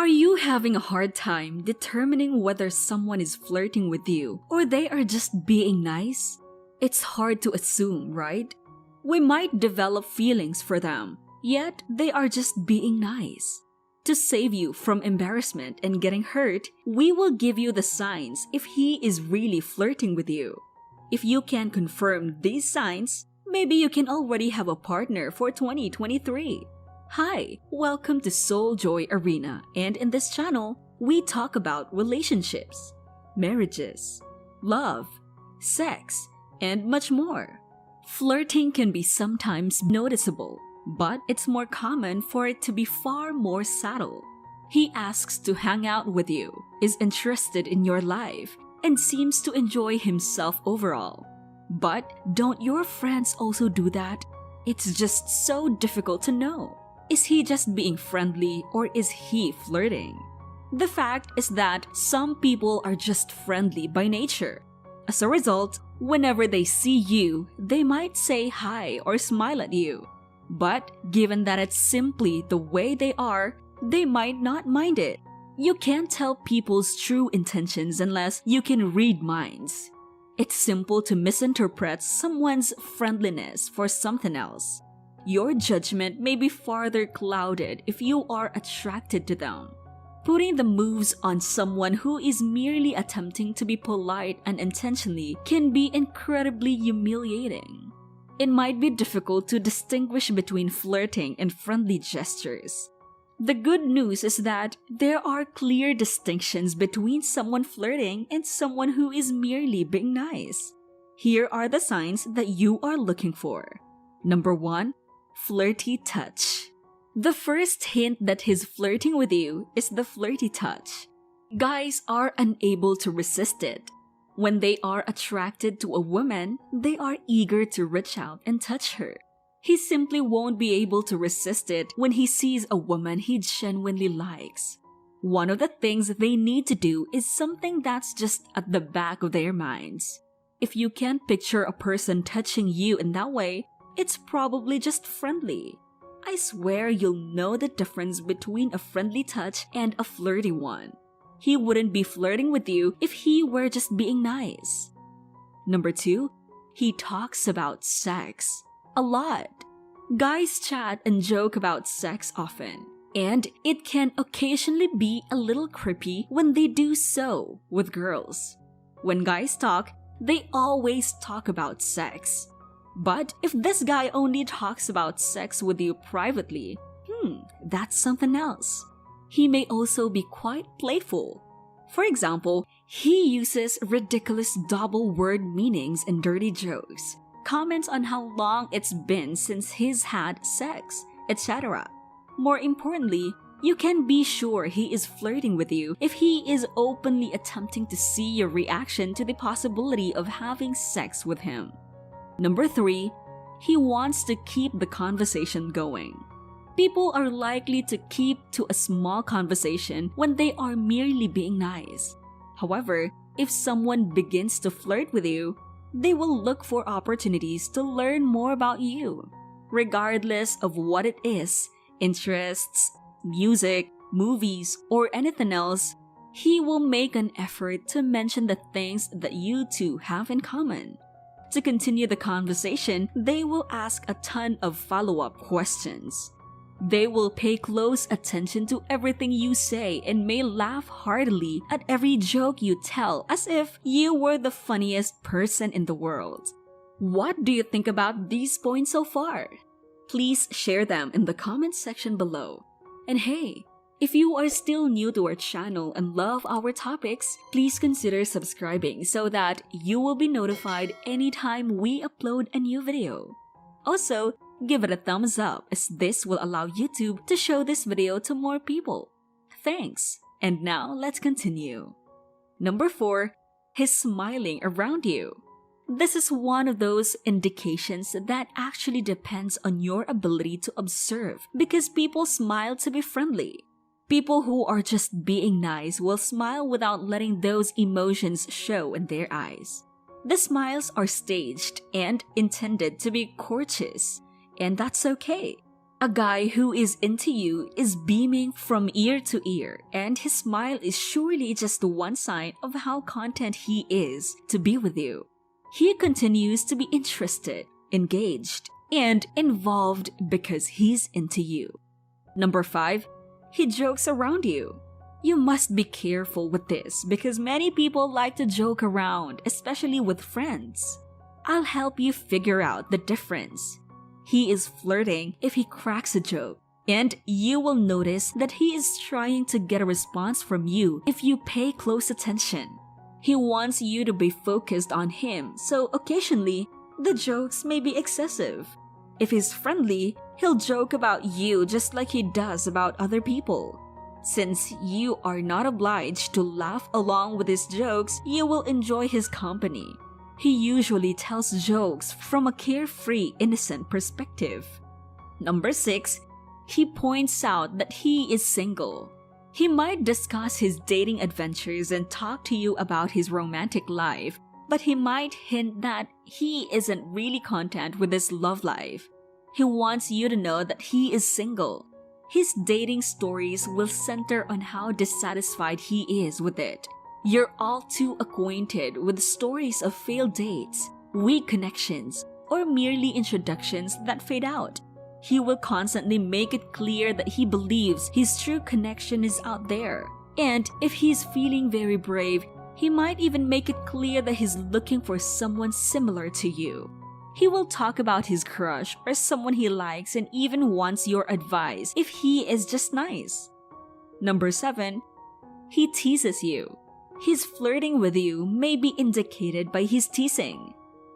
Are you having a hard time determining whether someone is flirting with you or they are just being nice? It's hard to assume, right? We might develop feelings for them, yet they are just being nice. To save you from embarrassment and getting hurt, we will give you the signs if he is really flirting with you. If you can confirm these signs, maybe you can already have a partner for 2023. Hi, welcome to Soul Joy Arena, and in this channel, we talk about relationships, marriages, love, sex, and much more. Flirting can be sometimes noticeable, but it's more common for it to be far more subtle. He asks to hang out with you, is interested in your life, and seems to enjoy himself overall. But don't your friends also do that? It's just so difficult to know. Is he just being friendly or is he flirting? The fact is that some people are just friendly by nature. As a result, whenever they see you, they might say hi or smile at you. But given that it's simply the way they are, they might not mind it. You can't tell people's true intentions unless you can read minds. It's simple to misinterpret someone's friendliness for something else. Your judgment may be farther clouded if you are attracted to them. Putting the moves on someone who is merely attempting to be polite unintentionally can be incredibly humiliating. It might be difficult to distinguish between flirting and friendly gestures. The good news is that there are clear distinctions between someone flirting and someone who is merely being nice. Here are the signs that you are looking for. Number 1. Flirty touch. The first hint that he's flirting with you is the flirty touch. Guys are unable to resist it. When they are attracted to a woman, they are eager to reach out and touch her. He simply won't be able to resist it when he sees a woman he genuinely likes. One of the things they need to do is something that's just at the back of their minds. If you can't picture a person touching you in that way, it's probably just friendly. I swear you'll know the difference between a friendly touch and a flirty one. He wouldn't be flirting with you if he were just being nice. Number 2, he talks about sex. A lot. Guys chat and joke about sex often, and it can occasionally be a little creepy when they do so with girls. When guys talk, they always talk about sex. But if this guy only talks about sex with you privately, that's something else. He may also be quite playful. For example, he uses ridiculous double word meanings and dirty jokes, comments on how long it's been since he's had sex, etc. More importantly, you can be sure he is flirting with you if he is openly attempting to see your reaction to the possibility of having sex with him. Number 3, he wants to keep the conversation going. People are likely to keep to a small conversation when they are merely being nice. However, if someone begins to flirt with you, they will look for opportunities to learn more about you. Regardless of what it is, interests, music, movies, or anything else, he will make an effort to mention the things that you two have in common. To continue the conversation, they will ask a ton of follow-up questions. They will pay close attention to everything you say and may laugh heartily at every joke you tell as if you were the funniest person in the world. What do you think about these points so far? Please share them in the comment section below. And hey, if you are still new to our channel and love our topics, please consider subscribing so that you will be notified anytime we upload a new video. Also, give it a thumbs up as this will allow YouTube to show this video to more people. Thanks! And now let's continue. Number 4, he's smiling around you. This is one of those indications that actually depends on your ability to observe because people smile to be friendly. People who are just being nice will smile without letting those emotions show in their eyes. The smiles are staged and intended to be courteous, and that's okay. A guy who is into you is beaming from ear to ear, and his smile is surely just one sign of how content he is to be with you. He continues to be interested, engaged, and involved because he's into you. Number 5, he jokes around you. You must be careful with this because many people like to joke around, especially with friends. I'll help you figure out the difference. He is flirting if he cracks a joke, and you will notice that he is trying to get a response from you if you pay close attention. He wants you to be focused on him, so occasionally, the jokes may be excessive. If he's friendly, he'll joke about you just like he does about other people. Since you are not obliged to laugh along with his jokes, you will enjoy his company. He usually tells jokes from a carefree, innocent perspective. Number 6, he points out that he is single. He might discuss his dating adventures and talk to you about his romantic life, but he might hint that he isn't really content with his love life. He wants you to know that he is single. His dating stories will center on how dissatisfied he is with it. You're all too acquainted with stories of failed dates, weak connections, or merely introductions that fade out. He will constantly make it clear that he believes his true connection is out there. And if he's feeling very brave, he might even make it clear that he's looking for someone similar to you. He will talk about his crush or someone he likes and even wants your advice if he is just nice. Number 7, he teases you. His flirting with you may be indicated by his teasing.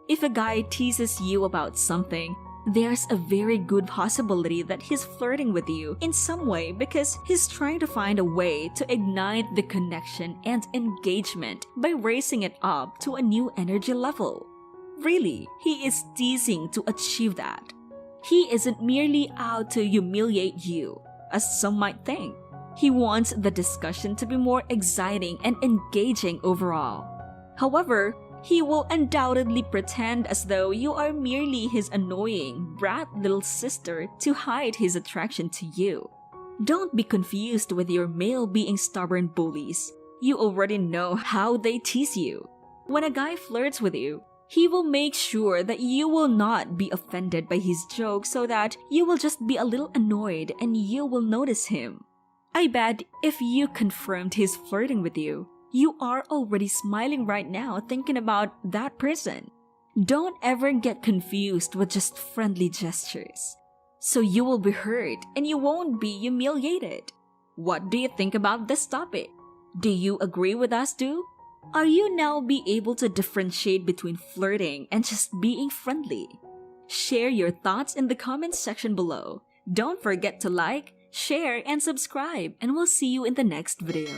If a guy teases you about something, there's a very good possibility that he's flirting with you in some way because he's trying to find a way to ignite the connection and engagement by raising it up to a new energy level. Really, he is teasing to achieve that. He isn't merely out to humiliate you, as some might think. He wants the discussion to be more exciting and engaging overall. However, he will undoubtedly pretend as though you are merely his annoying, brat little sister to hide his attraction to you. Don't be confused with your male being stubborn bullies. You already know how they tease you. When a guy flirts with you, he will make sure that you will not be offended by his jokes so that you will just be a little annoyed and you will notice him. I bet if you confirmed he's flirting with you, you are already smiling right now thinking about that person. Don't ever get confused with just friendly gestures. So you will be hurt and you won't be humiliated. What do you think about this topic? Do you agree with us too? Are you now be able to differentiate between flirting and just being friendly? Share your thoughts in the comments section below. Don't forget to like, share, and subscribe, and we'll see you in the next video.